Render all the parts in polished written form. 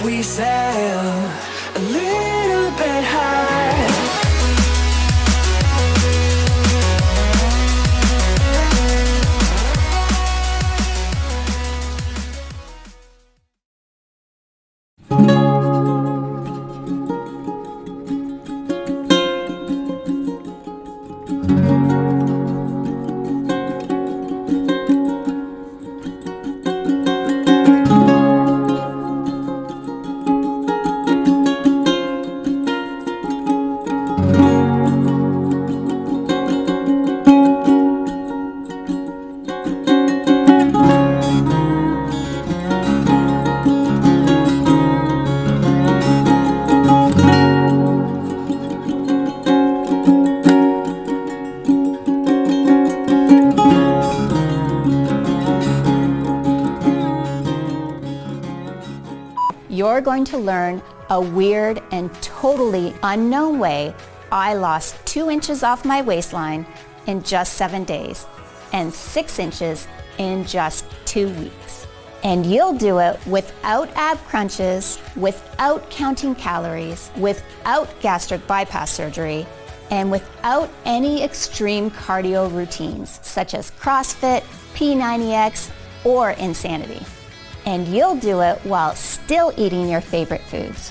if we sail a little bit high? You're going to learn a weird and totally unknown way I lost 2 inches off my waistline in just 7 days and 6 inches in just 2 weeks. And you'll do it without ab crunches, without counting calories, without gastric bypass surgery, and without any extreme cardio routines such as CrossFit, P90X, or Insanity. And you'll do it while still eating your favorite foods.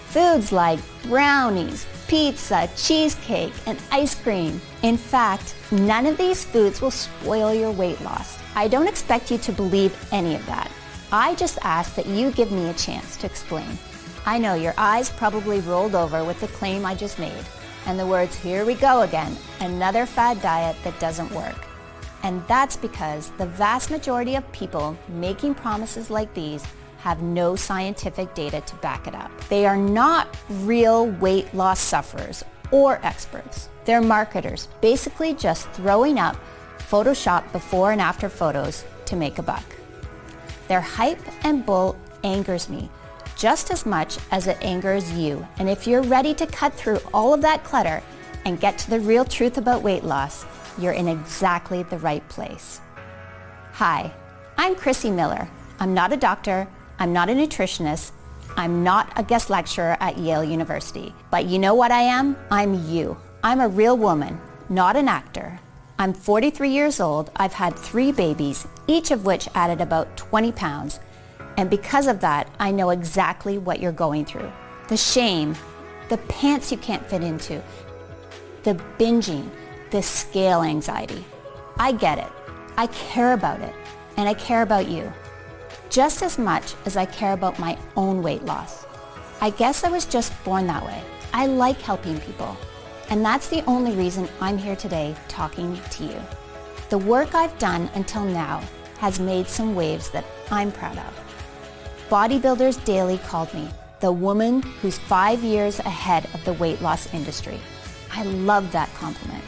Foods like brownies, pizza, cheesecake, and ice cream. In fact, none of these foods will spoil your weight loss. I don't expect you to believe any of that. I just ask that you give me a chance to explain. I know your eyes probably rolled over with the claim I just made, and the words, "Here we go again, another fad diet that doesn't work." And that's because the vast majority of people making promises like these have no scientific data to back it up. They are not real weight loss sufferers or experts. They're marketers, basically just throwing up Photoshop before and after photos to make a buck. Their hype and bull angers me just as much as it angers you. And if you're ready to cut through all of that clutter and get to the real truth about weight loss, you're in exactly the right place. Hi, I'm Chrissie Miller. I'm not a doctor, I'm not a nutritionist, I'm not a guest lecturer at Yale University. But you know what I am? I'm you. I'm a real woman, not an actor. I'm 43 years old. I've had 3 babies, each of which added about 20 pounds. And because of that, I know exactly what you're going through. The shame, the pants you can't fit into, the binging, the scale anxiety. I get it. I care about it. And I care about you. Just as much as I care about my own weight loss. I guess I was just born that way. I like helping people. And that's the only reason I'm here today talking to you. The work I've done until now has made some waves that I'm proud of. Bodybuilders Daily called me the woman who's 5 years ahead of the weight loss industry. I love that compliment.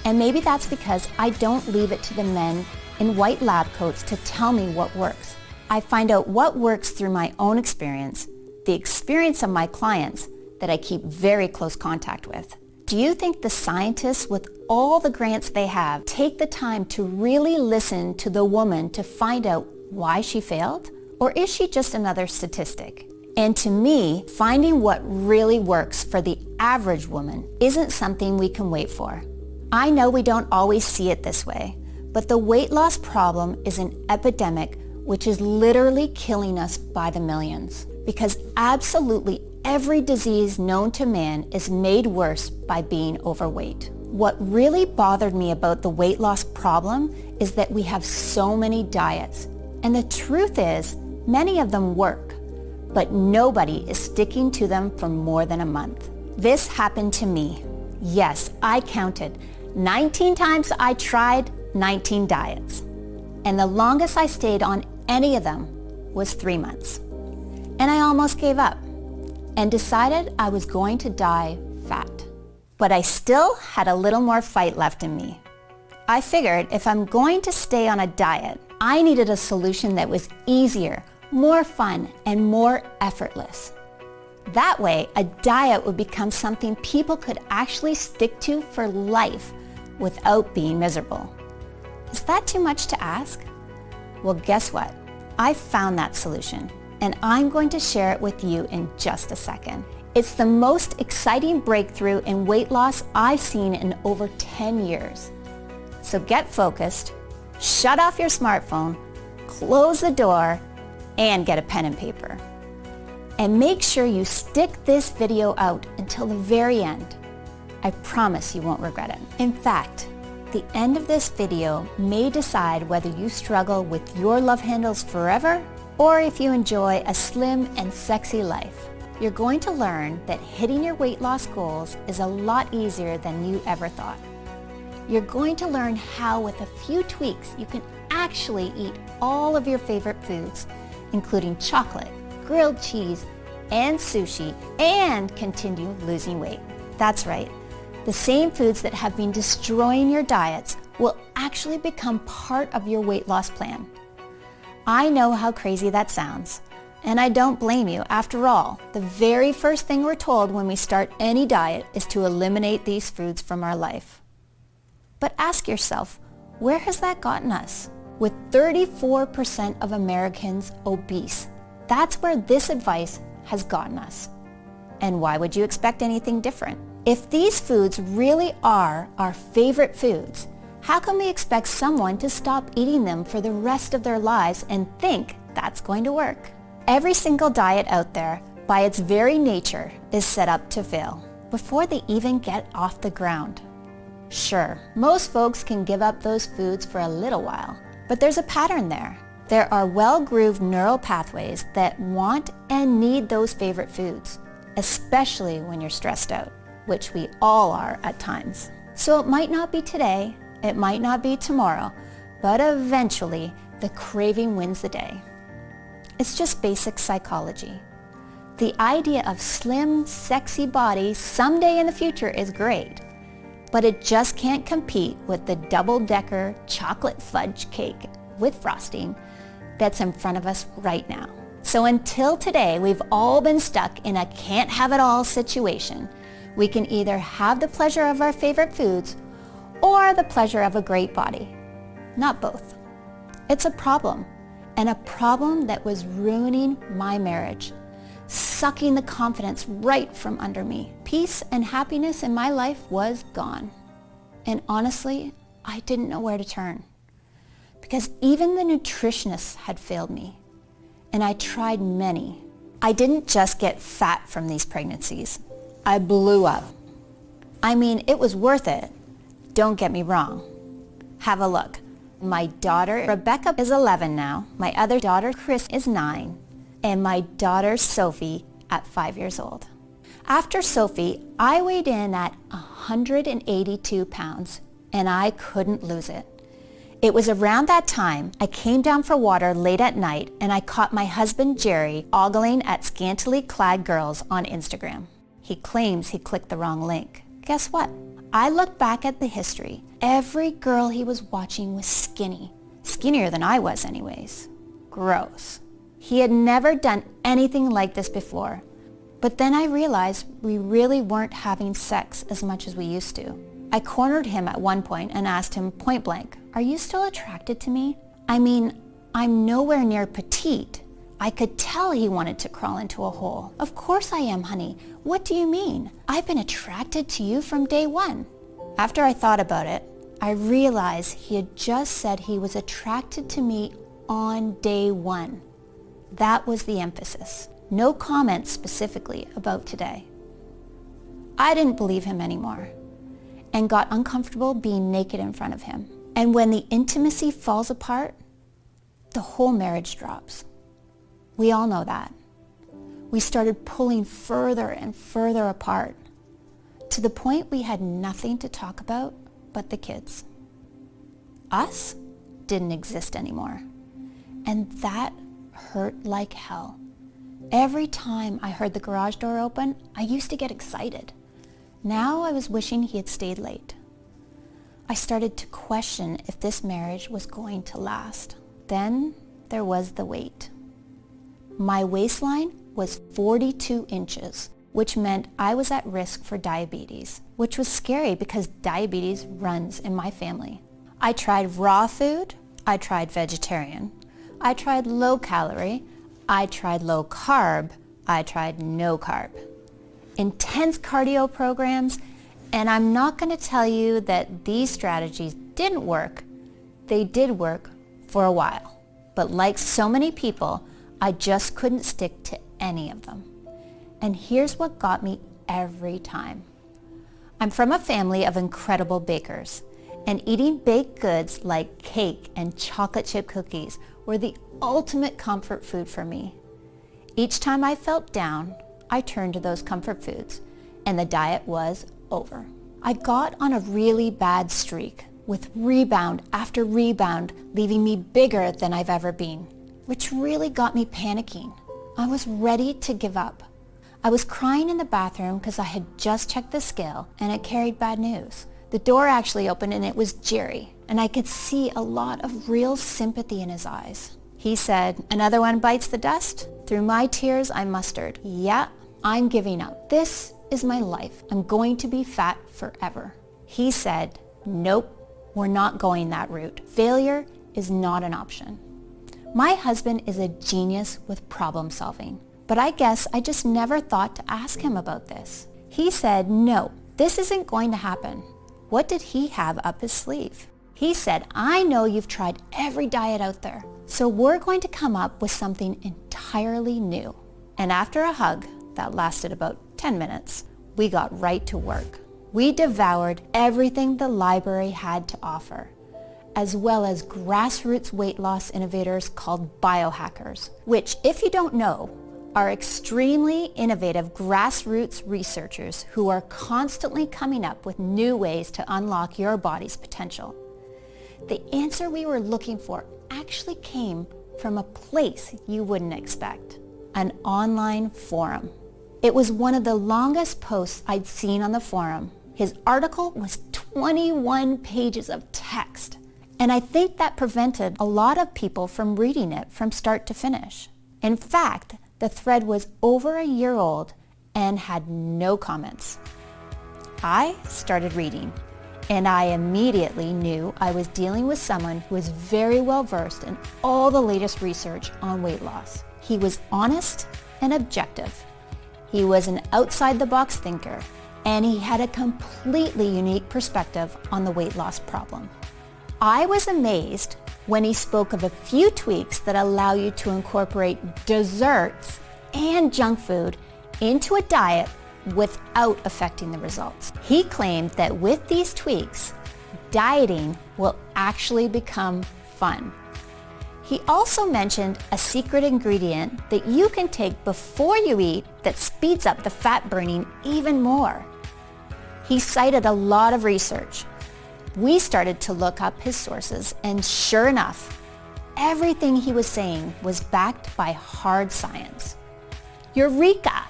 And maybe that's because I don't leave it to the men in white lab coats to tell me what works. I find out what works through my own experience, the experience of my clients that I keep very close contact with. Do you think the scientists with all the grants they have take the time to really listen to the woman to find out why she failed? Or is she just another statistic? And to me, finding what really works for the average woman isn't something we can wait for. I know we don't always see it this way, but the weight loss problem is an epidemic which is literally killing us by the millions. Because absolutely every disease known to man is made worse by being overweight. What really bothered me about the weight loss problem is that we have so many diets. And the truth is, many of them work, but nobody is sticking to them for more than a month. This happened to me. Yes, I counted. 19 times I tried 19 diets. And the longest I stayed on any of them was 3 months. And I almost gave up and decided I was going to die fat. But I still had a little more fight left in me. I figured if I'm going to stay on a diet, I needed a solution that was easier, more fun, and more effortless. That way, a diet would become something people could actually stick to for life without being miserable. Is that too much to ask? Well, guess what? I found that solution. and I'm going to share it with you in just a second. It's the most exciting breakthrough in weight loss I've seen in over 10 years. So get focused, shut off your smartphone, close the door, and get a pen and paper. And make sure you stick this video out until the very end. I promise you won't regret it. In fact, the end of this video may decide whether you struggle with your love handles forever or if you enjoy a slim and sexy life. You're going to learn that hitting your weight loss goals is a lot easier than you ever thought. You're going to learn how with a few tweaks you can actually eat all of your favorite foods, including chocolate, grilled cheese, and sushi, and continue losing weight. That's right. The same foods that have been destroying your diets will actually become part of your weight loss plan. I know how crazy that sounds, and I don't blame you. After all, the very first thing we're told when we start any diet is to eliminate these foods from our life. But ask yourself, where has that gotten us? With 34% of Americans obese, that's where this advice has gotten us. And why would you expect anything different? If these foods really are our favorite foods, how can we expect someone to stop eating them for the rest of their lives and think that's going to work? Every single diet out there, by its very nature, is set up to fail before they even get off the ground. Sure, most folks can give up those foods for a little while, but there's a pattern there. There are well-grooved neural pathways that want and need those favorite foods, especially when you're stressed out, which we all are at times. So it might not be today, it might not be tomorrow, but eventually the craving wins the day. It's just basic psychology. The idea of slim, sexy bodies someday in the future is great, but it just can't compete with the double-decker chocolate fudge cake with frosting that's in front of us right now. So until today, we've all been stuck in a can't-have-it-all situation. We can either have the pleasure of our favorite foods or the pleasure of a great body. Not both. It's a problem, and a problem that was ruining my marriage, sucking the confidence right from under me. Peace and happiness in my life was gone. And honestly, I didn't know where to turn, because even the nutritionists had failed me, and I tried many. I didn't just get fat from these pregnancies. I blew up. I mean, it was worth it. Don't get me wrong. Have a look. My daughter, Rebecca, is 11 now. My other daughter, Chris, is 9. And my daughter, Sophie, at 5 years old. After Sophie, I weighed in at 182 pounds, and I couldn't lose it. It was around that time I came down for water late at night, and I caught my husband, Jerry, ogling at scantily clad girls on Instagram. He claims he clicked the wrong link. Guess what? I looked back at the history. Every girl he was watching was skinny. Skinnier than I was anyways. Gross. He had never done anything like this before. But then I realized we really weren't having sex as much as we used to. I cornered him at one point and asked him point blank, "Are you still attracted to me? I mean, I'm nowhere near petite." I could tell he wanted to crawl into a hole. "Of course I am, honey. What do you mean? I've been attracted to you from day one." After I thought about it, I realized he had just said he was attracted to me on day one. That was the emphasis. No comments specifically about today. I didn't believe him anymore and got uncomfortable being naked in front of him. And when the intimacy falls apart, the whole marriage drops. We all know that. We started pulling further and further apart to the point we had nothing to talk about but the kids. Us didn't exist anymore. And that hurt like hell. Every time I heard the garage door open, I used to get excited. Now I was wishing he had stayed late. I started to question if this marriage was going to last. Then there was the weight. My waistline was 42 inches, which meant I was at risk for diabetes, which was scary because diabetes runs in my family. I tried raw food, I tried vegetarian, I tried low calorie, I tried low carb. I tried no carb. Intense cardio programs, and I'm not going to tell you that these strategies didn't work. They did work for a while. But like so many people, I just couldn't stick to any of them. And here's what got me every time. I'm from a family of incredible bakers, and eating baked goods like cake and chocolate chip cookies were the ultimate comfort food for me. Each time I felt down, I turned to those comfort foods, and the diet was over. I got on a really bad streak, with rebound after rebound leaving me bigger than I've ever been, which really got me panicking. I was ready to give up. I was crying in the bathroom because I had just checked the scale and it carried bad news. The door actually opened and it was Jerry, and I could see a lot of real sympathy in his eyes. He said, "Another one bites the dust?" Through my tears, I mustered, "Yeah, I'm giving up. This is my life. I'm going to be fat forever." He said, "Nope, we're not going that route. Failure is not an option." My husband is a genius with problem solving, but I guess I just never thought to ask him about this. He said, "No, this isn't going to happen." What did he have up his sleeve? He said, "I know you've tried every diet out there, so we're going to come up with something entirely new." And after a hug that lasted about 10 minutes, we got right to work. We devoured everything the library had to offer, as well as grassroots weight loss innovators called biohackers, which, if you don't know, are extremely innovative grassroots researchers who are constantly coming up with new ways to unlock your body's potential. The answer we were looking for actually came from a place you wouldn't expect, an online forum. It was one of the longest posts I'd seen on the forum. His article was 21 pages of text, and I think that prevented a lot of people from reading it from start to finish. In fact, the thread was over a year old and had no comments. I started reading, and I immediately knew I was dealing with someone who was very well versed in all the latest research on weight loss. He was honest and objective. He was an outside-the-box thinker, and he had a completely unique perspective on the weight loss problem. I was amazed when he spoke of a few tweaks that allow you to incorporate desserts and junk food into a diet without affecting the results. He claimed that with these tweaks, dieting will actually become fun. He also mentioned a secret ingredient that you can take before you eat that speeds up the fat burning even more. He cited a lot of research. We started to look up his sources, and sure enough, everything he was saying was backed by hard science. Eureka!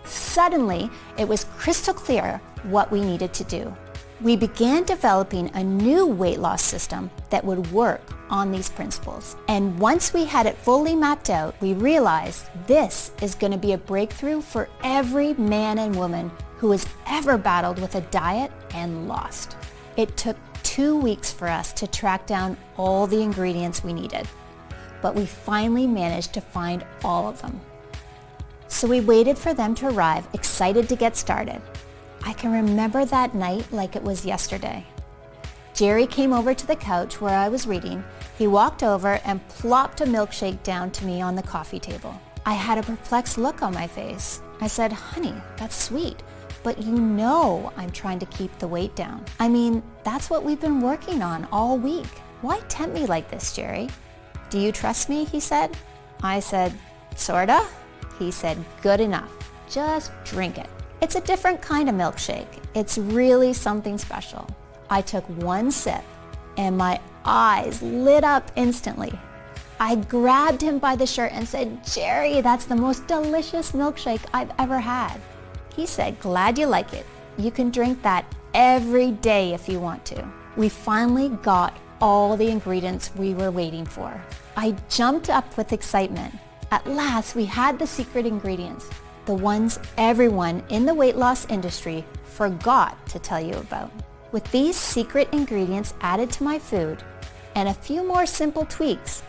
Suddenly, it was crystal clear what we needed to do. We began developing a new weight loss system that would work on these principles. And once we had it fully mapped out, we realized this is going to be a breakthrough for every man and woman who has ever battled with a diet and lost. It took 2 weeks for us to track down all the ingredients we needed, but we finally managed to find all of them. So we waited for them to arrive, excited to get started. I can remember that night like it was yesterday. Jerry came over to the couch where I was reading. He walked over and plopped a milkshake down to me on the coffee table. I had a perplexed look on my face. I said, "Honey, that's sweet, but you know I'm trying to keep the weight down. I mean, that's what we've been working on all week. Why tempt me like this, Jerry?" "Do you trust me?" he said. I said, "Sorta." He said, "Good enough. Just drink it. It's a different kind of milkshake. It's really something special." I took one sip and my eyes lit up instantly. I grabbed him by the shirt and said, "Jerry, that's the most delicious milkshake I've ever had." He said, "Glad you like it. You can drink that every day if you want to." We finally got all the ingredients we were waiting for. I jumped up with excitement. At last, we had the secret ingredients, the ones everyone in the weight loss industry forgot to tell you about. With these secret ingredients added to my food and a few more simple tweaks,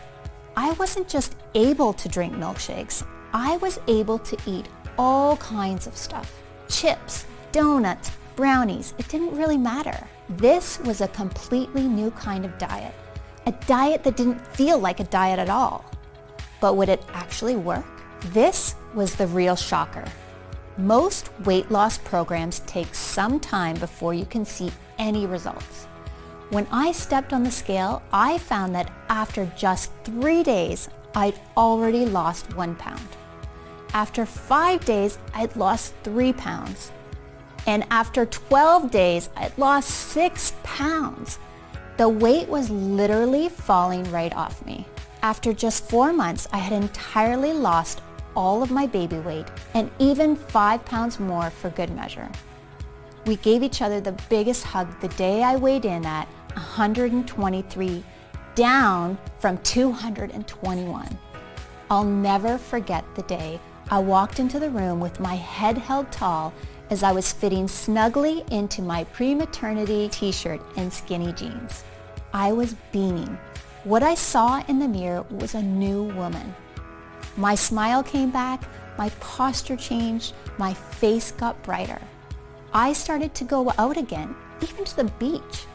I wasn't just able to drink milkshakes, I was able to eat all kinds of stuff. Chips, donuts, brownies, it didn't really matter. This was a completely new kind of diet. A diet that didn't feel like a diet at all. But would it actually work? This was the real shocker. Most weight loss programs take some time before you can see any results. When I stepped on the scale, I found that after just 3 days, I'd already lost 1 pound. After 5 days, I'd lost 3 pounds. And after 12 days, I'd lost 6 pounds. The weight was literally falling right off me. After just 4 months, I had entirely lost all of my baby weight and even 5 pounds more for good measure. We gave each other the biggest hug the day I weighed in at 123, down from 221. I'll never forget the day I walked into the room with my head held tall as I was fitting snugly into my pre-maternity t-shirt and skinny jeans. I was beaming. What I saw in the mirror was a new woman. My smile came back, my posture changed, my face got brighter. I started to go out again, even to the beach.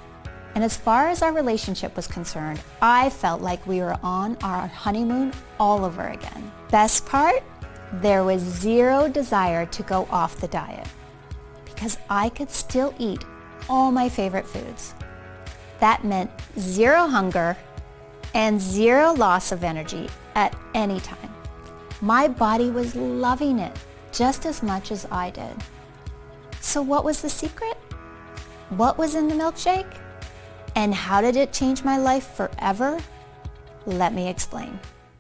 And as far as our relationship was concerned, I felt like we were on our honeymoon all over again. Best part? There was zero desire to go off the diet because I could still eat all my favorite foods. That meant zero hunger and zero loss of energy at any time. My body was loving it just as much as I did. So what was the secret? What was in the milkshake? And how did it change my life forever? Let me explain.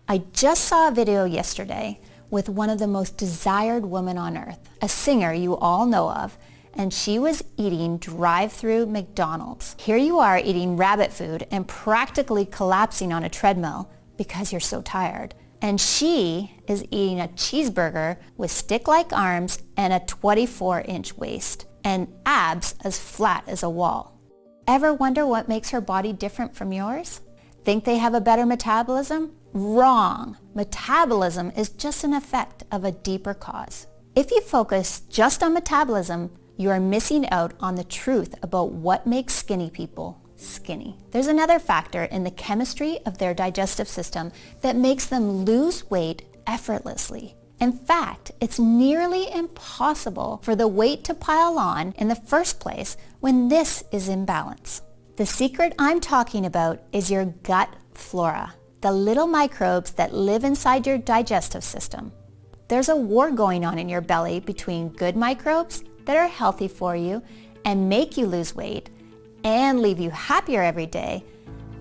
I just saw a video yesterday with one of the most desired women on earth, a singer you all know of, and she was eating drive-through McDonald's. Here you are eating rabbit food and practically collapsing on a treadmill because you're so tired. And she is eating a cheeseburger with stick-like arms and a 24-inch waist and abs as flat as a wall. Ever wonder what makes her body different from yours? Think they have a better metabolism? Wrong. Metabolism is just an effect of a deeper cause. If you focus just on metabolism, you are missing out on the truth about what makes skinny people skinny. There's another factor in the chemistry of their digestive system that makes them lose weight effortlessly. In fact, it's nearly impossible for the weight to pile on in the first place when this is in balance. The secret I'm talking about is your gut flora, the little microbes that live inside your digestive system. There's a war going on in your belly between good microbes that are healthy for you and make you lose weight and leave you happier every day,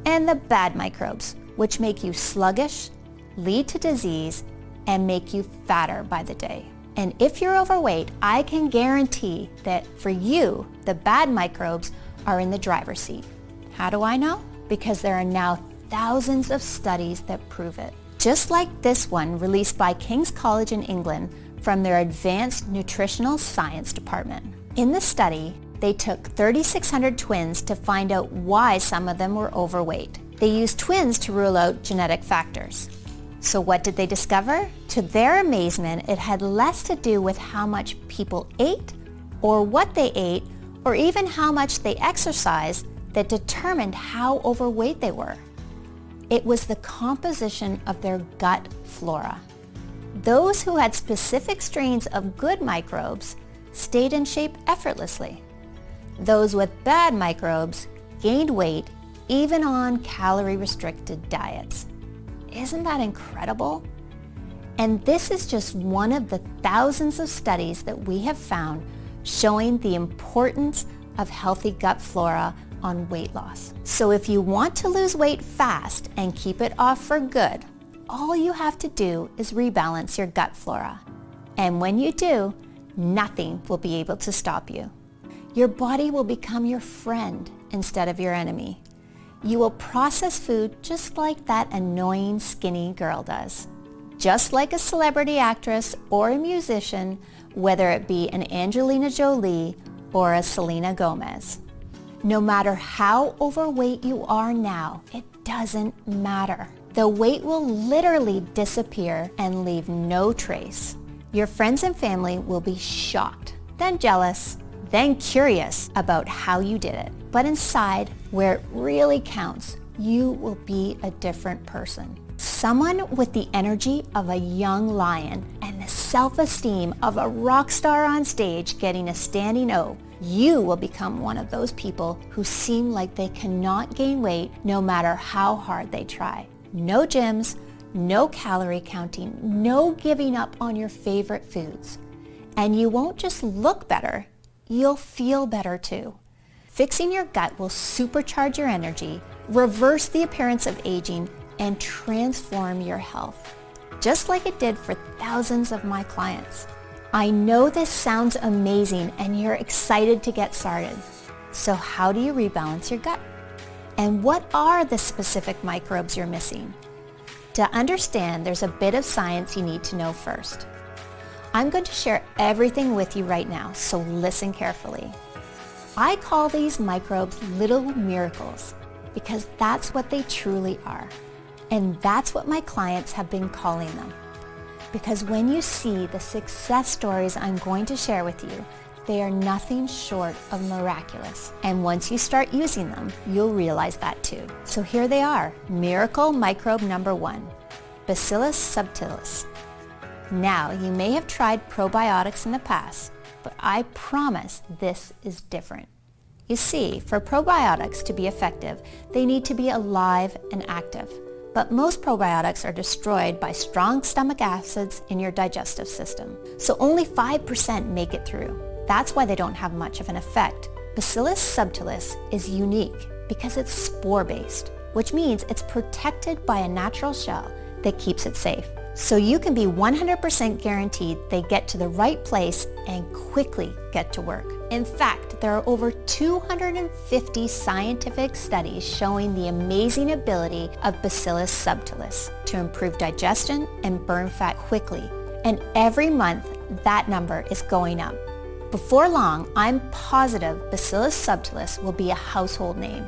and the bad microbes, which make you sluggish, lead to disease, and make you fatter by the day. And if you're overweight, I can guarantee that for you, the bad microbes are in the driver's seat. How do I know? Because there are now thousands of studies that prove it. Just like this one released by King's College in England from their Advanced Nutritional Science Department. In the study, they took 3,600 twins to find out why some of them were overweight. They used twins to rule out genetic factors. So what did they discover? To their amazement, it had less to do with how much people ate or what they ate or even how much they exercised that determined how overweight they were. It was the composition of their gut flora. Those who had specific strains of good microbes stayed in shape effortlessly. Those with bad microbes gained weight even on calorie-restricted diets. Isn't that incredible? And this is just one of the thousands of studies that we have found showing the importance of healthy gut flora on weight loss. So if you want to lose weight fast and keep it off for good, all you have to do is rebalance your gut flora. And when you do, nothing will be able to stop you. Your body will become your friend instead of your enemy. You will process food just like that annoying skinny girl does. Just like a celebrity actress or a musician, whether it be an Angelina Jolie or a Selena Gomez. No matter how overweight you are now, it doesn't matter. the weight will literally disappear and leave no trace. Your friends and family will be shocked, then jealous, then curious about how you did it. But inside, where it really counts, you will be a different person. Someone with the energy of a young lion and the self-esteem of a rock star on stage getting a standing O. You will become one of those people who seem like they cannot gain weight no matter how hard they try. No gyms, no calorie counting, no giving up on your favorite foods. And you won't just look better, you'll feel better too. Fixing your gut will supercharge your energy, reverse the appearance of aging, and transform your health, just like it did for thousands of my clients. I know this sounds amazing and you're excited to get started. So how do you rebalance your gut? And what are the specific microbes you're missing? To understand, there's a bit of science you need to know first. I'm going to share everything with you right now, so listen carefully. I call these microbes little miracles because that's what they truly are. And that's what my clients have been calling them. Because when you see the success stories I'm going to share with you, they are nothing short of miraculous. And once you start using them, you'll realize that too. So here they are. Miracle microbe number 1, Bacillus subtilis. Now, you may have tried probiotics in the past, but I promise this is different. You see, for probiotics to be effective, they need to be alive and active. But most probiotics are destroyed by strong stomach acids in your digestive system. So only 5% make it through. That's why they don't have much of an effect. Bacillus subtilis is unique because it's spore-based, which means it's protected by a natural shell that keeps it safe. So you can be 100% guaranteed they get to the right place and quickly get to work. In fact, there are over 250 scientific studies showing the amazing ability of Bacillus subtilis to improve digestion and burn fat quickly. And every month, that number is going up. Before long, I'm positive Bacillus subtilis will be a household name.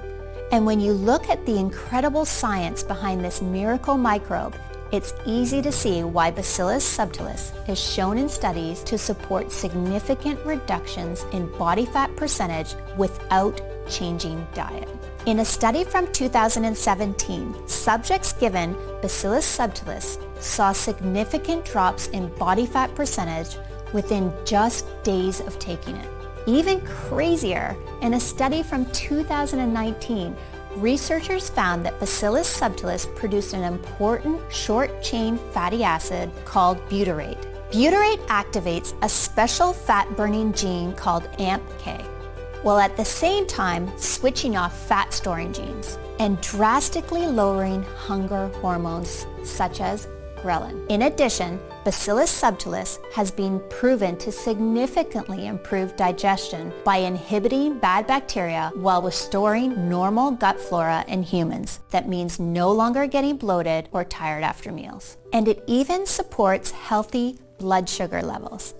And when you look at the incredible science behind this miracle microbe, it's easy to see why Bacillus subtilis is shown in studies to support significant reductions in body fat percentage without changing diet. In a study from 2017, subjects given Bacillus subtilis saw significant drops in body fat percentage within just days of taking it. Even crazier, in a study from 2019, researchers found that Bacillus subtilis produced an important short-chain fatty acid called butyrate. Butyrate activates a special fat-burning gene called AMPK, while at the same time switching off fat-storing genes and drastically lowering hunger hormones such as ghrelin. In addition, Bacillus subtilis has been proven to significantly improve digestion by inhibiting bad bacteria while restoring normal gut flora in humans. That means no longer getting bloated or tired after meals. And it even supports healthy blood sugar levels.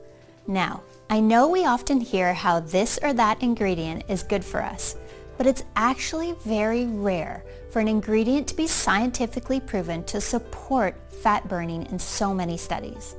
Now, I know we often hear how this or that ingredient is good for us, but it's actually very rare for an ingredient to be scientifically proven to support fat burning in so many studies.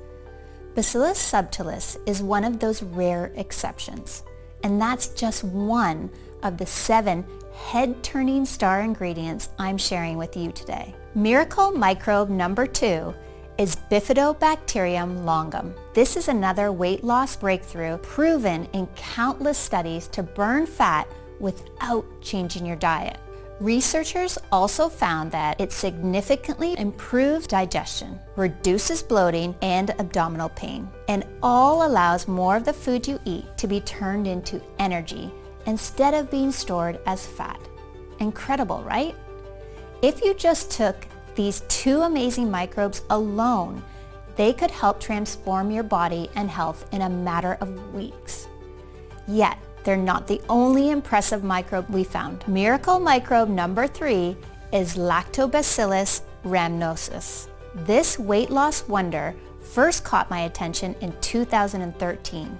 Bacillus subtilis is one of those rare exceptions, and that's just one of the 7 head-turning star ingredients I'm sharing with you today. Miracle microbe number 2 is Bifidobacterium longum. This is another weight loss breakthrough proven in countless studies to burn fat without changing your diet. Researchers also found that it significantly improves digestion, reduces bloating and abdominal pain, and all allows more of the food you eat to be turned into energy instead of being stored as fat. Incredible, right? If you just took these 2 amazing microbes alone, they could help transform your body and health in a matter of weeks. Yet, they're not the only impressive microbe we found. Miracle microbe number 3 is Lactobacillus rhamnosus. This weight loss wonder first caught my attention in 2013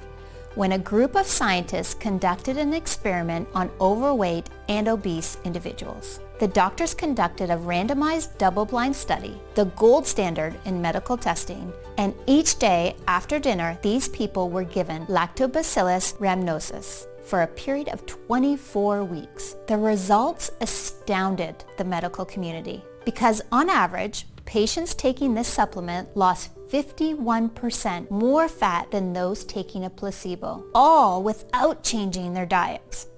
when a group of scientists conducted an experiment on overweight and obese individuals. the doctors conducted a randomized double-blind study, the gold standard in medical testing, and each day after dinner, these people were given Lactobacillus rhamnosus for a period of 24 weeks. The results astounded the medical community because on average, patients taking this supplement lost 51% more fat than those taking a placebo, all without changing their diets,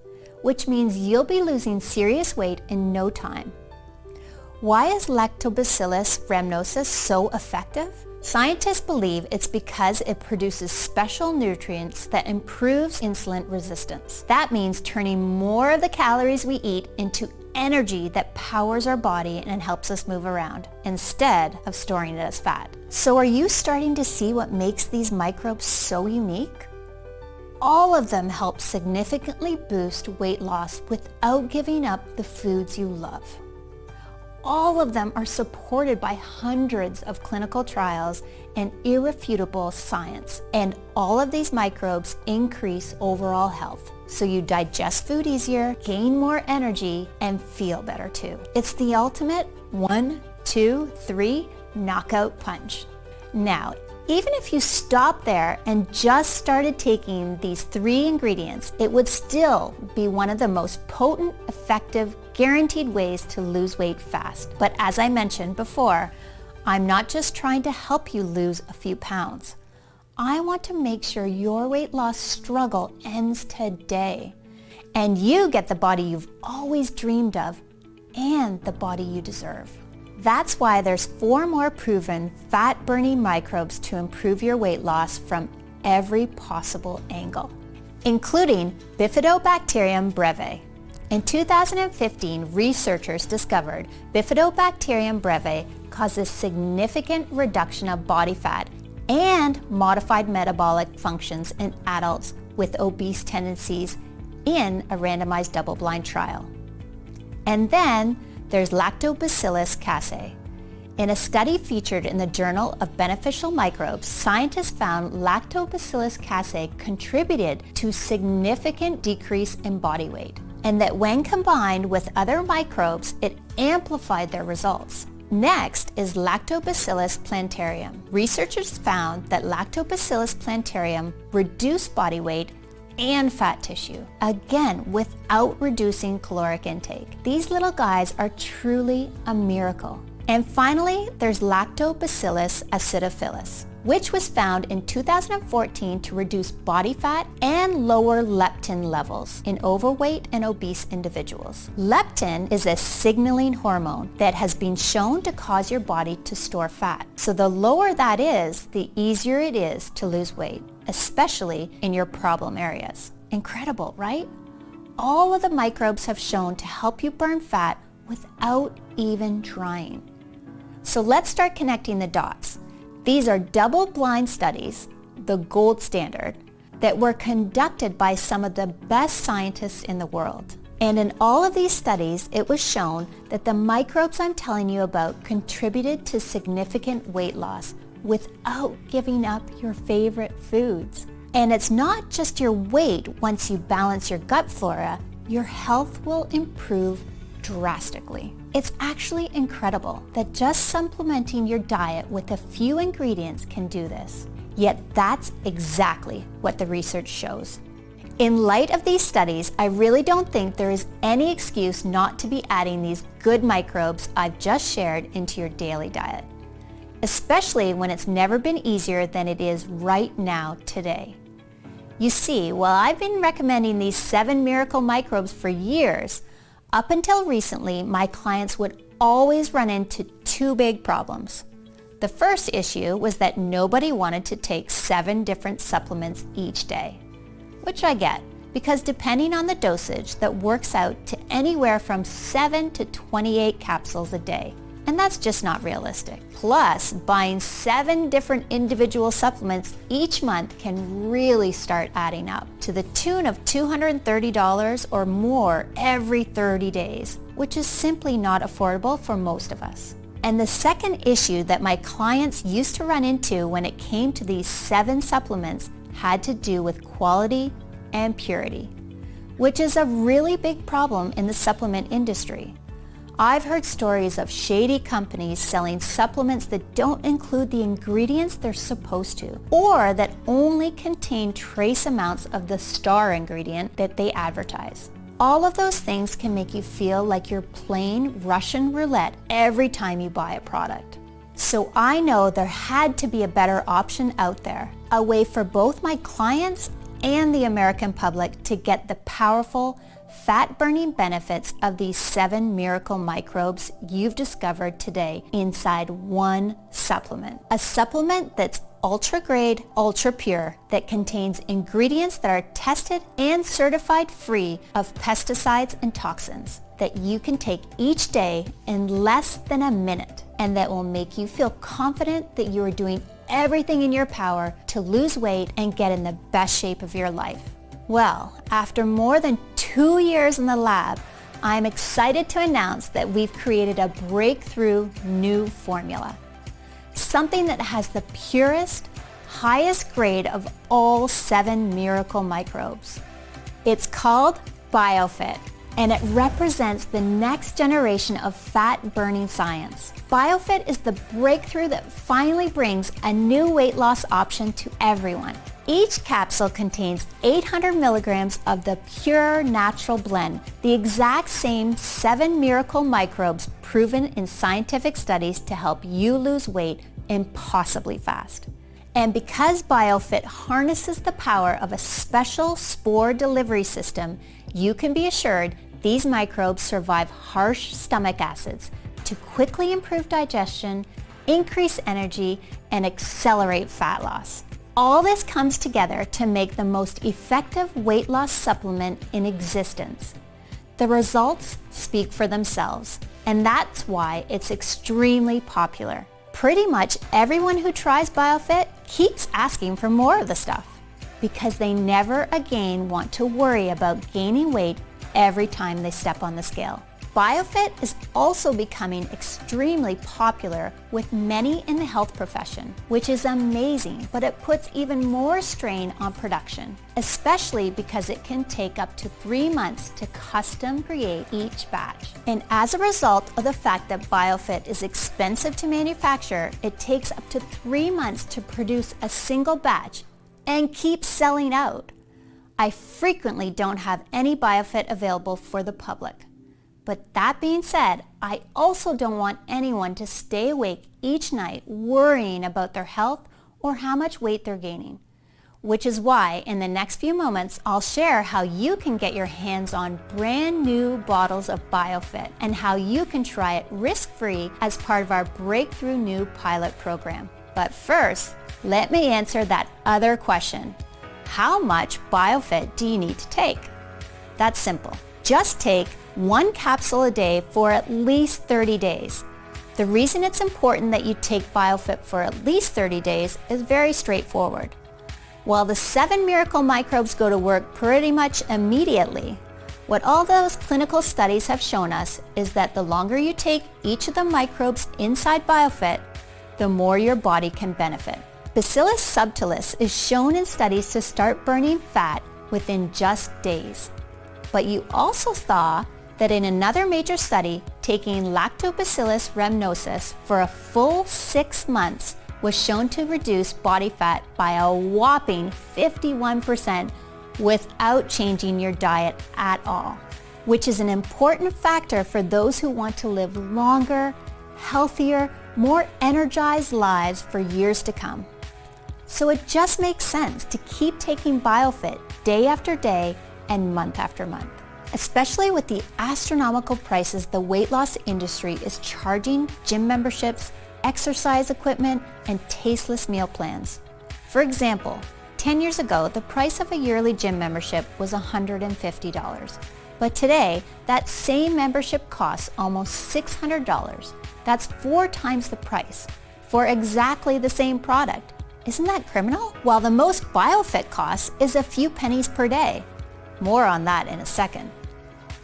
which means you'll be losing serious weight in no time. Why is Lactobacillus rhamnosus so effective? Scientists believe it's because it produces special nutrients that improves insulin resistance. That means turning more of the calories we eat into energy that powers our body and helps us move around, instead of storing it as fat. So are you starting to see what makes these microbes so unique? All of them help significantly boost weight loss without giving up the foods you love. All of them are supported by hundreds of clinical trials and irrefutable science. And all of these microbes increase overall health. So you digest food easier, gain more energy, and feel better too. It's the ultimate 1, 2, 3 knockout punch. Now, even if you stopped there and just started taking these 3 ingredients, it would still be one of the most potent, effective, guaranteed ways to lose weight fast. But as I mentioned before, I'm not just trying to help you lose a few pounds. I want to make sure your weight loss struggle ends today and you get the body you've always dreamed of and the body you deserve. That's why there's 4 more proven fat-burning microbes to improve your weight loss from every possible angle, including Bifidobacterium breve. In 2015, researchers discovered Bifidobacterium breve causes significant reduction of body fat and modified metabolic functions in adults with obese tendencies in a randomized double-blind trial. And then there's Lactobacillus casei. In a study featured in the Journal of Beneficial Microbes, scientists found Lactobacillus casei contributed to significant decrease in body weight, and that when combined with other microbes, it amplified their results. Next is Lactobacillus plantarum. Researchers found that Lactobacillus plantarum reduced body weight and fat tissue, again without reducing caloric intake. These little guys are truly a miracle. And finally, there's Lactobacillus acidophilus, which was found in 2014 to reduce body fat and lower leptin levels in overweight and obese individuals. Leptin is a signaling hormone that has been shown to cause your body to store fat. So the lower that is, the easier it is to lose weight, especially in your problem areas. Incredible, right? All of the microbes have shown to help you burn fat without even trying. So let's start connecting the dots. These are double-blind studies, the gold standard, that were conducted by some of the best scientists in the world. And in all of these studies, it was shown that the microbes I'm telling you about contributed to significant weight loss without giving up your favorite foods. And it's not just your weight. Once you balance your gut flora, your health will improve drastically. It's actually incredible that just supplementing your diet with a few ingredients can do this. Yet that's exactly what the research shows. In light of these studies, I really don't think there is any excuse not to be adding these good microbes I've just shared into your daily diet, especially when it's never been easier than it is right now today. You see, while I've been recommending these 7 miracle microbes for years, up until recently, my clients would always run into 2 big problems. The first issue was that nobody wanted to take 7 different supplements each day, which I get, because depending on the dosage, that works out to anywhere from 7 to 28 capsules a day, and that's just not realistic. Plus, buying 7 different individual supplements each month can really start adding up to the tune of $230 or more every 30 days, which is simply not affordable for most of us. And the second issue that my clients used to run into when it came to these 7 supplements had to do with quality and purity, which is a really big problem in the supplement industry. I've heard stories of shady companies selling supplements that don't include the ingredients they're supposed to, or that only contain trace amounts of the star ingredient that they advertise. All of those things can make you feel like you're playing Russian roulette every time you buy a product. So I know there had to be a better option out there, a way for both my clients and the American public to get the powerful, fat-burning benefits of these 7 miracle microbes you've discovered today inside one supplement. A supplement that's ultra-grade, ultra-pure, that contains ingredients that are tested and certified free of pesticides and toxins, that you can take each day in less than a minute, and that will make you feel confident that you are doing everything in your power to lose weight and get in the best shape of your life. Well, after more than 2 years in the lab, I'm excited to announce that we've created a breakthrough new formula. Something that has the purest, highest grade of all 7 miracle microbes. It's called Biofit, and it represents the next generation of fat-burning science. Biofit is the breakthrough that finally brings a new weight loss option to everyone. Each capsule contains 800 milligrams of the pure natural blend, the exact same 7 miracle microbes proven in scientific studies to help you lose weight impossibly fast. And because Biofit harnesses the power of a special spore delivery system, you can be assured these microbes survive harsh stomach acids to quickly improve digestion, increase energy, and accelerate fat loss. All this comes together to make the most effective weight loss supplement in existence. The results speak for themselves, and that's why it's extremely popular. Pretty much everyone who tries Biofit keeps asking for more of the stuff because they never again want to worry about gaining weight every time they step on the scale. Biofit is also becoming extremely popular with many in the health profession, which is amazing, but it puts even more strain on production, especially because it can take up to 3 months to custom create each batch. And as a result of the fact that Biofit is expensive to manufacture, it takes up to 3 months to produce a single batch and keeps selling out. I frequently don't have any Biofit available for the public. But that being said, I also don't want anyone to stay awake each night worrying about their health or how much weight they're gaining. Which is why in the next few moments, I'll share how you can get your hands on brand new bottles of Biofit and how you can try it risk-free as part of our breakthrough new pilot program. But first, let me answer that other question. How much Biofit do you need to take? That's simple. Just take 1 capsule a day for at least 30 days. The reason it's important that you take Biofit for at least 30 days is very straightforward. While the 7 miracle microbes go to work pretty much immediately, what all those clinical studies have shown us is that the longer you take each of the microbes inside Biofit, the more your body can benefit. Bacillus subtilis is shown in studies to start burning fat within just days. But you also saw that in another major study, taking Lactobacillus rhamnosus for a full 6 months was shown to reduce body fat by a whopping 51% without changing your diet at all, which is an important factor for those who want to live longer, healthier, more energized lives for years to come. So it just makes sense to keep taking Biofit day after day and month after month, especially with the astronomical prices the weight loss industry is charging gym memberships, exercise equipment, and tasteless meal plans. For example, 10 years ago, the price of a yearly gym membership was $150. But today, that same membership costs almost $600. That's 4 times the price for exactly the same product. Isn't that criminal? While the most Biofit costs is a few pennies per day. More on that in a second.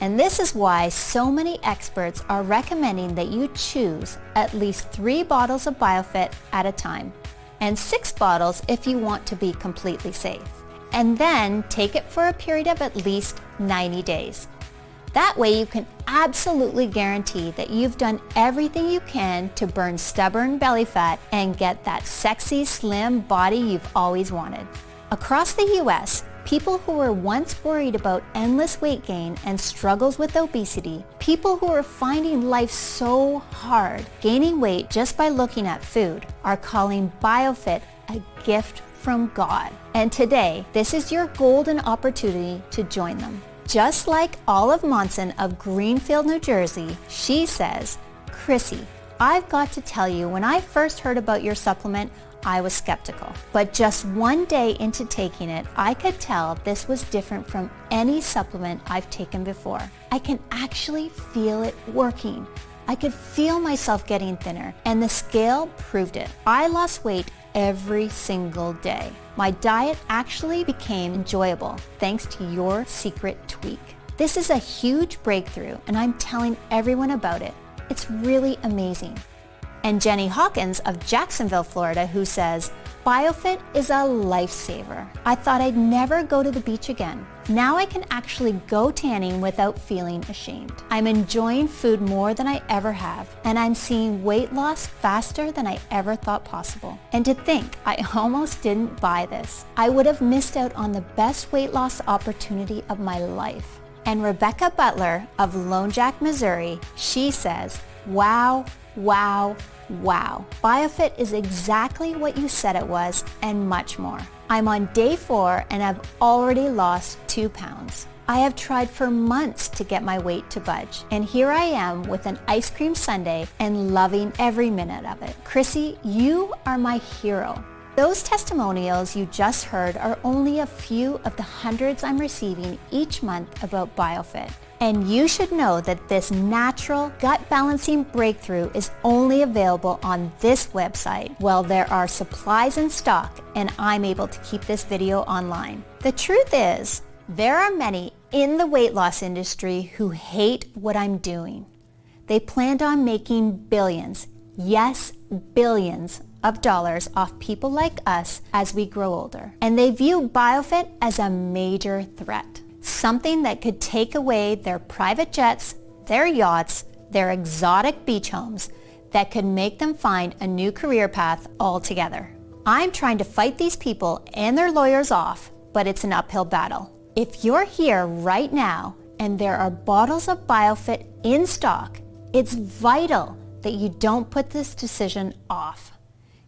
And this is why so many experts are recommending that you choose at least 3 bottles of Biofit at a time, and 6 bottles if you want to be completely safe. And then take it for a period of at least 90 days. That way you can absolutely guarantee that you've done everything you can to burn stubborn belly fat and get that sexy, slim body you've always wanted. Across the US, people who were once worried about endless weight gain and struggles with obesity, people who are finding life so hard, gaining weight just by looking at food, are calling Biofit a gift from God. And today, this is your golden opportunity to join them. Just like Olive Monson of Greenfield, New Jersey, she says, "Chrissie, I've got to tell you, when I first heard about your supplement, I was skeptical. But just one day into taking it, I could tell this was different from any supplement I've taken before. I can actually feel it working. I could feel myself getting thinner, and the scale proved it. I lost weight every single day. My diet actually became enjoyable thanks to your secret tweak. This is a huge breakthrough, and I'm telling everyone about it. It's really amazing." And Jenny Hawkins of Jacksonville, Florida, who says, "Biofit is a lifesaver. I thought I'd never go to the beach again. Now I can actually go tanning without feeling ashamed. I'm enjoying food more than I ever have, and I'm seeing weight loss faster than I ever thought possible. And to think, I almost didn't buy this. I would have missed out on the best weight loss opportunity of my life." And Rebecca Butler of Lone Jack, Missouri, she says, "Wow, wow, wow. Biofit is exactly what you said it was and much more. I'm on day 4 and I've already lost 2 pounds. I have tried for months to get my weight to budge, and here I am with an ice cream sundae and loving every minute of it. Chrissie, you are my hero." Those testimonials you just heard are only a few of the hundreds I'm receiving each month about Biofit. And you should know that this natural gut balancing breakthrough is only available on this website while there are supplies in stock and I'm able to keep this video online. The truth is, there are many in the weight loss industry who hate what I'm doing. They planned on making billions, yes, billions of dollars off people like us as we grow older. And they view Biofit as a major threat. Something that could take away their private jets, their yachts, their exotic beach homes, that could make them find a new career path altogether. I'm trying to fight these people and their lawyers off, but it's an uphill battle. If you're here right now and there are bottles of Biofit in stock, it's vital that you don't put this decision off.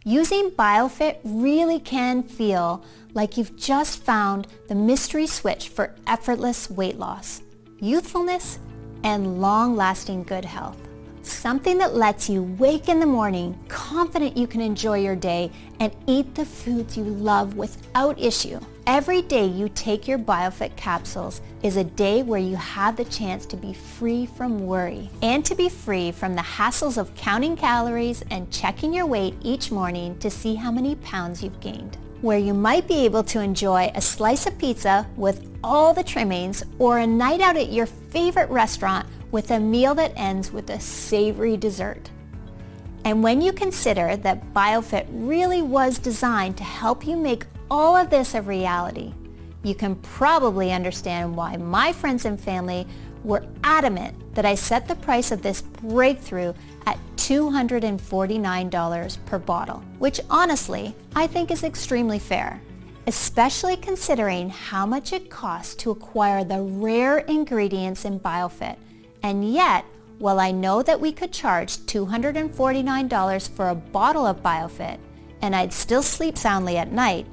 Using Biofit really can feel like you've just found the mystery switch for effortless weight loss, youthfulness, and long-lasting good health. Something that lets you wake in the morning confident you can enjoy your day and eat the foods you love without issue. Every day you take your Biofit capsules is a day where you have the chance to be free from worry and to be free from the hassles of counting calories and checking your weight each morning to see how many pounds you've gained. Where you might be able to enjoy a slice of pizza with all the trimmings or a night out at your favorite restaurant with a meal that ends with a savory dessert. And when you consider that Biofit really was designed to help you make all of this a reality, you can probably understand why my friends and family were adamant that I set the price of this breakthrough at $249 per bottle, which honestly, I think is extremely fair, especially considering how much it costs to acquire the rare ingredients in Biofit. And yet, while I know that we could charge $249 for a bottle of Biofit, and I'd still sleep soundly at night,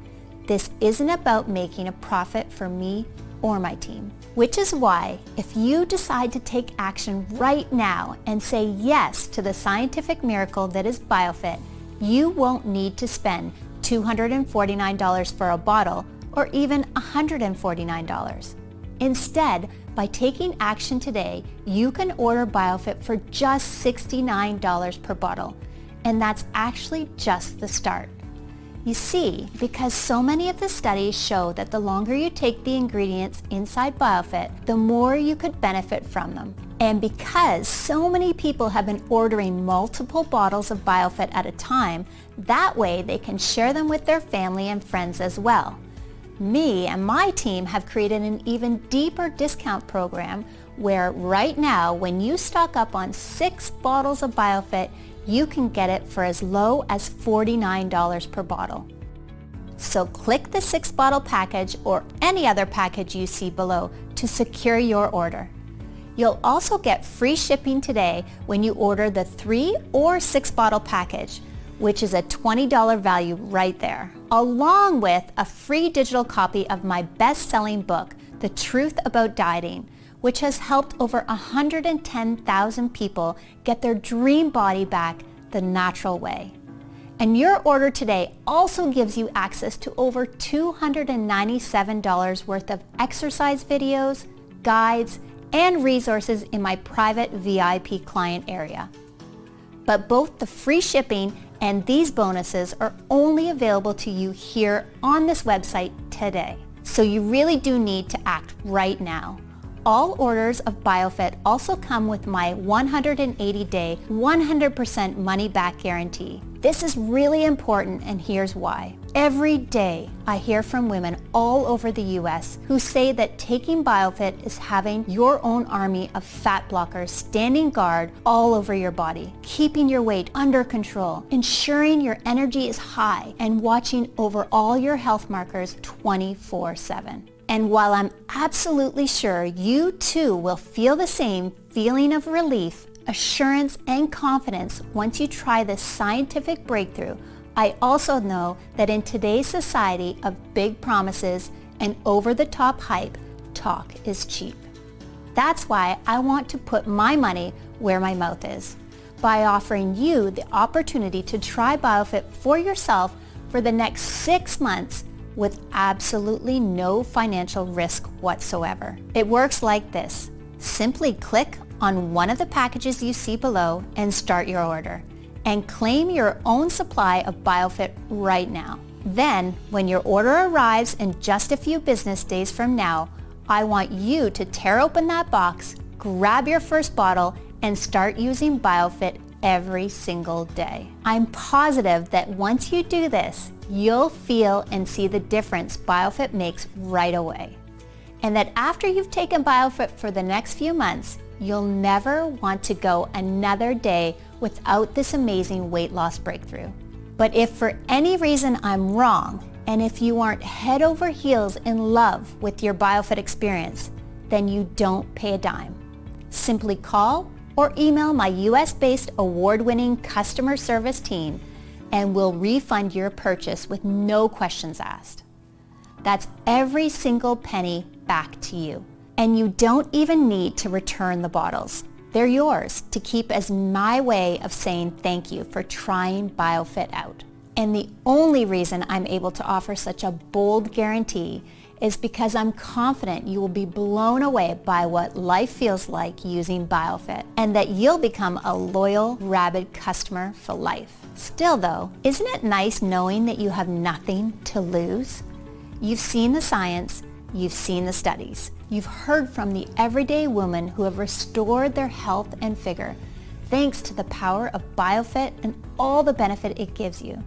this isn't about making a profit for me or my team. Which is why, if you decide to take action right now and say yes to the scientific miracle that is Biofit, you won't need to spend $249 for a bottle or even $149. Instead, by taking action today, you can order Biofit for just $69 per bottle, and that's actually just the start. You see, because so many of the studies show that the longer you take the ingredients inside Biofit, the more you could benefit from them. And because so many people have been ordering multiple bottles of Biofit at a time, that way they can share them with their family and friends as well. Me and my team have created an even deeper discount program where right now, when you stock up on 6 bottles of Biofit, you can get it for as low as $49 per bottle. So click the 6-bottle package or any other package you see below to secure your order. You'll also get free shipping today when you order the 3 or 6-bottle package, which is a $20 value right there, along with a free digital copy of my best-selling book, The Truth About Dieting, which has helped over 110,000 people get their dream body back the natural way. And your order today also gives you access to over $297 worth of exercise videos, guides, and resources in my private VIP client area. But both the free shipping and these bonuses are only available to you here on this website today. So you really do need to act right now. All orders of Biofit also come with my 180-day, 100% money-back guarantee. This is really important, and here's why. Every day, I hear from women all over the US who say that taking Biofit is having your own army of fat blockers standing guard all over your body, keeping your weight under control, ensuring your energy is high, and watching over all your health markers 24/7. And while I'm absolutely sure you too will feel the same feeling of relief, assurance, and confidence once you try this scientific breakthrough, I also know that in today's society of big promises and over-the-top hype, talk is cheap. That's why I want to put my money where my mouth is, by offering you the opportunity to try Biofit for yourself for the next 6 months with absolutely no financial risk whatsoever. It works like this. Simply click on one of the packages you see below and start your order, and claim your own supply of Biofit right now. Then, when your order arrives in just a few business days from now, I want you to tear open that box, grab your first bottle, and start using Biofit every single day. I'm positive that once you do this, you'll feel and see the difference Biofit makes right away. And that after you've taken Biofit for the next few months, you'll never want to go another day without this amazing weight loss breakthrough. But if for any reason I'm wrong, and if you aren't head over heels in love with your Biofit experience, then you don't pay a dime. Simply call or email my US-based award-winning customer service team and we'll refund your purchase with no questions asked. That's every single penny back to you. And you don't even need to return the bottles. They're yours to keep as my way of saying thank you for trying Biofit out. And the only reason I'm able to offer such a bold guarantee is because I'm confident you will be blown away by what life feels like using Biofit, and that you'll become a loyal, rabid customer for life. Still though, isn't it nice knowing that you have nothing to lose? You've seen the science, you've seen the studies, you've heard from the everyday women who have restored their health and vigor thanks to the power of Biofit and all the benefit it gives you.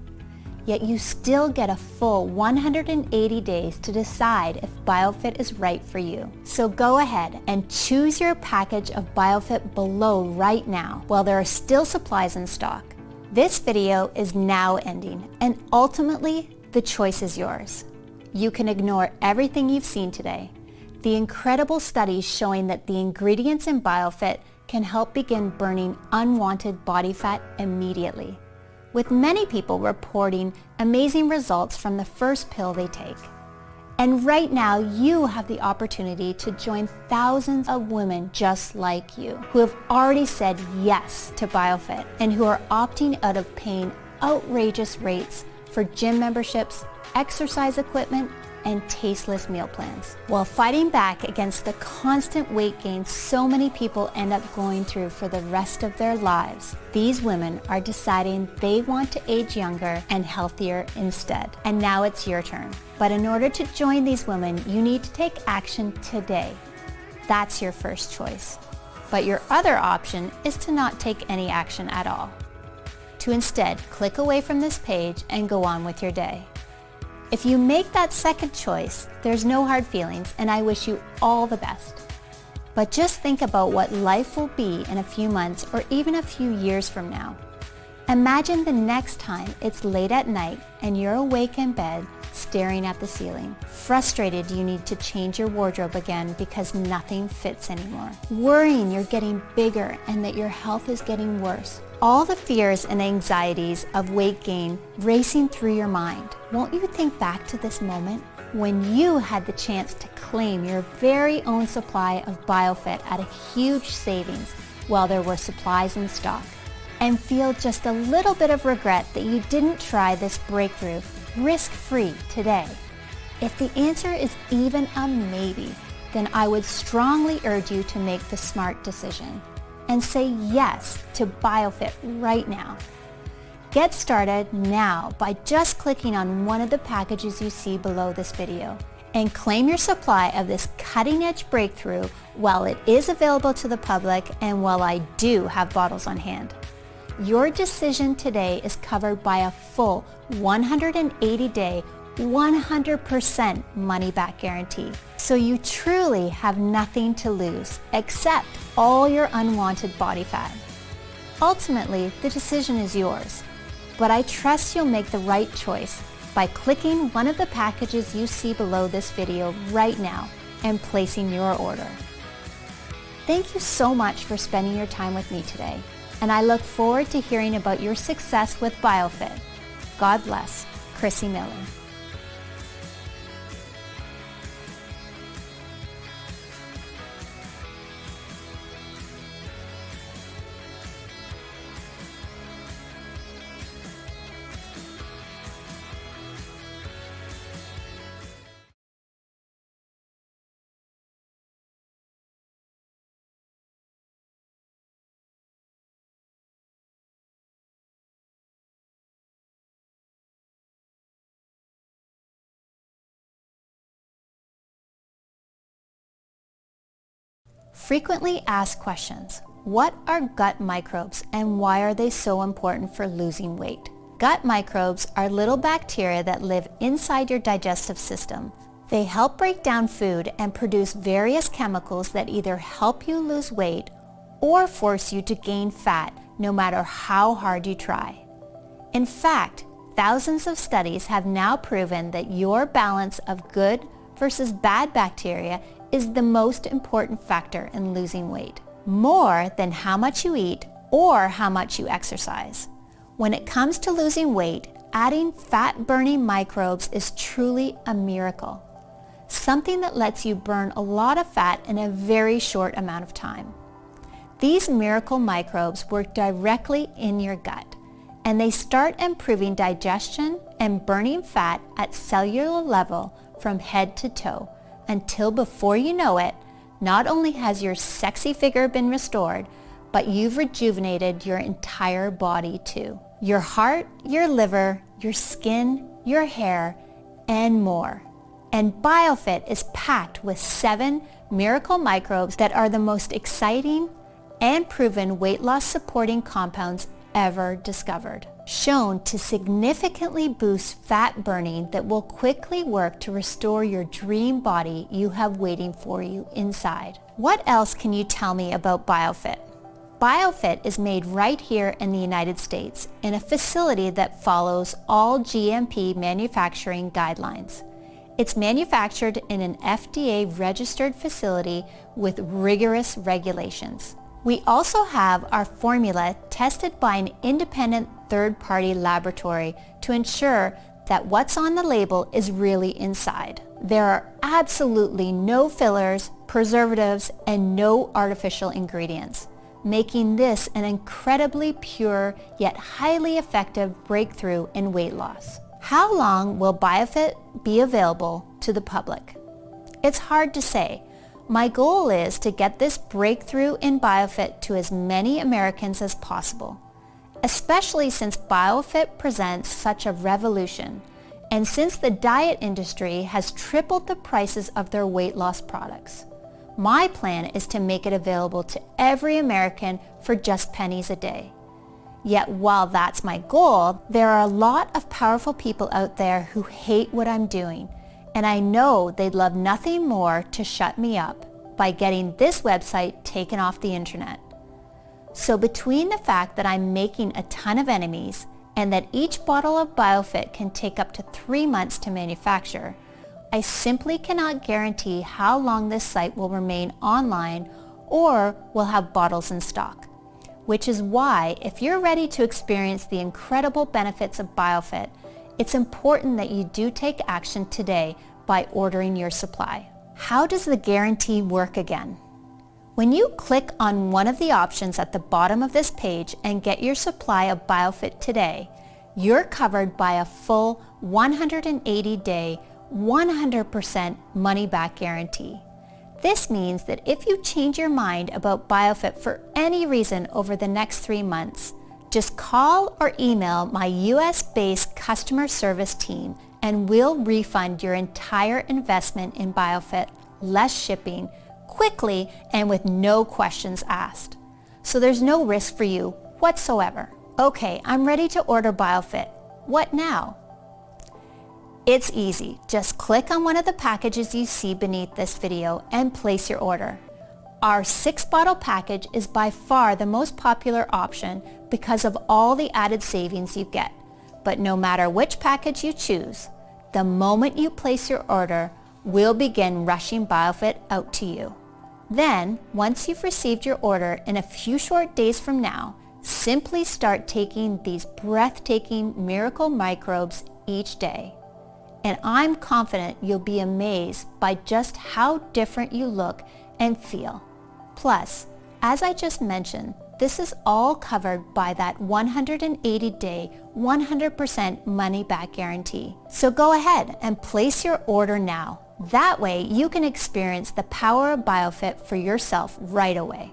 Yet you still get a full 180 days to decide if Biofit is right for you. So go ahead and choose your package of Biofit below right now while there are still supplies in stock. This video is now ending, and ultimately the choice is yours. You can ignore everything you've seen today. The incredible studies showing that the ingredients in Biofit can help begin burning unwanted body fat immediately, with many people reporting amazing results from the first pill they take. And right now, you have the opportunity to join thousands of women just like you who have already said yes to Biofit and who are opting out of paying outrageous rates for gym memberships, exercise equipment, and tasteless meal plans, while fighting back against the constant weight gain so many people end up going through for the rest of their lives. These women are deciding they want to age younger and healthier instead. And now it's your turn. But in order to join these women, you need to take action today. That's your first choice. But your other option is to not take any action at all. To instead click away from this page and go on with your day. If you make that second choice, there's no hard feelings, and I wish you all the best. But just think about what life will be in a few months or even a few years from now. Imagine the next time it's late at night and you're awake in bed staring at the ceiling, frustrated you need to change your wardrobe again because nothing fits anymore, worrying you're getting bigger and that your health is getting worse. All the fears and anxieties of weight gain racing through your mind. Won't you think back to this moment when you had the chance to claim your very own supply of Biofit at a huge savings while there were supplies in stock, and feel just a little bit of regret that you didn't try this breakthrough risk-free today? If the answer is even a maybe, then I would strongly urge you to make the smart decision and say yes to Biofit right now. Get started now by just clicking on one of the packages you see below this video and claim your supply of this cutting-edge breakthrough while it is available to the public and while I do have bottles on hand. Your decision today is covered by a full 180-day, 100% money-back guarantee. So you truly have nothing to lose except all your unwanted body fat. Ultimately, the decision is yours, but I trust you'll make the right choice by clicking one of the packages you see below this video right now and placing your order. Thank you so much for spending your time with me today, and I look forward to hearing about your success with Biofit. God bless. Chrissie Miller. Frequently asked questions. What are gut microbes and why are they so important for losing weight? Gut microbes are little bacteria that live inside your digestive system. They help break down food and produce various chemicals that either help you lose weight or force you to gain fat no matter how hard you try. In fact, thousands of studies have now proven that your balance of good versus bad bacteria is the most important factor in losing weight, more than how much you eat or how much you exercise. When it comes to losing weight, adding fat-burning microbes is truly a miracle, something that lets you burn a lot of fat in a very short amount of time. These miracle microbes work directly in your gut, and they start improving digestion and burning fat at cellular level from head to toe, until before you know it, not only has your sexy figure been restored, but you've rejuvenated your entire body too. Your heart, your liver, your skin, your hair, and more. And Biofit is packed with 7 miracle microbes that are the most exciting and proven weight loss supporting compounds ever discovered, shown to significantly boost fat burning that will quickly work to restore your dream body you have waiting for you inside. What else can you tell me about Biofit? Biofit is made right here in the United States in a facility that follows all GMP manufacturing guidelines. It's manufactured in an FDA-registered facility with rigorous regulations. We also have our formula tested by an independent third-party laboratory to ensure that what's on the label is really inside. There are absolutely no fillers, preservatives, and no artificial ingredients, making this an incredibly pure yet highly effective breakthrough in weight loss. How long will Biofit be available to the public? It's hard to say. My goal is to get this breakthrough in Biofit to as many Americans as possible, especially since Biofit presents such a revolution, and since the diet industry has tripled the prices of their weight loss products. My plan is to make it available to every American for just pennies a day. Yet while that's my goal, there are a lot of powerful people out there who hate what I'm doing, and I know they'd love nothing more to shut me up, by getting this website taken off the internet. So between the fact that I'm making a ton of enemies and that each bottle of Biofit can take up to 3 months to manufacture, I simply cannot guarantee how long this site will remain online or will have bottles in stock. Which is why, if you're ready to experience the incredible benefits of Biofit, it's important that you do take action today by ordering your supply. How does the guarantee work again? When you click on one of the options at the bottom of this page and get your supply of Biofit today, you're covered by a full 180-day, 100% money-back guarantee. This means that if you change your mind about Biofit for any reason over the next 3 months, just call or email my US-based customer service team and we'll refund your entire investment in Biofit, less shipping, quickly and with no questions asked. So there's no risk for you whatsoever. Okay, I'm ready to order Biofit. What now? It's easy. Just click on one of the packages you see beneath this video and place your order. Our 6-bottle package is by far the most popular option because of all the added savings you get. But no matter which package you choose, the moment you place your order, we'll begin rushing Biofit out to you. Then, once you've received your order in a few short days from now, simply start taking these breathtaking miracle microbes each day. And I'm confident you'll be amazed by just how different you look and feel. Plus, as I just mentioned, this is all covered by that 180-day, 100% money-back guarantee. So go ahead and place your order now. That way you can experience the power of Biofit for yourself right away.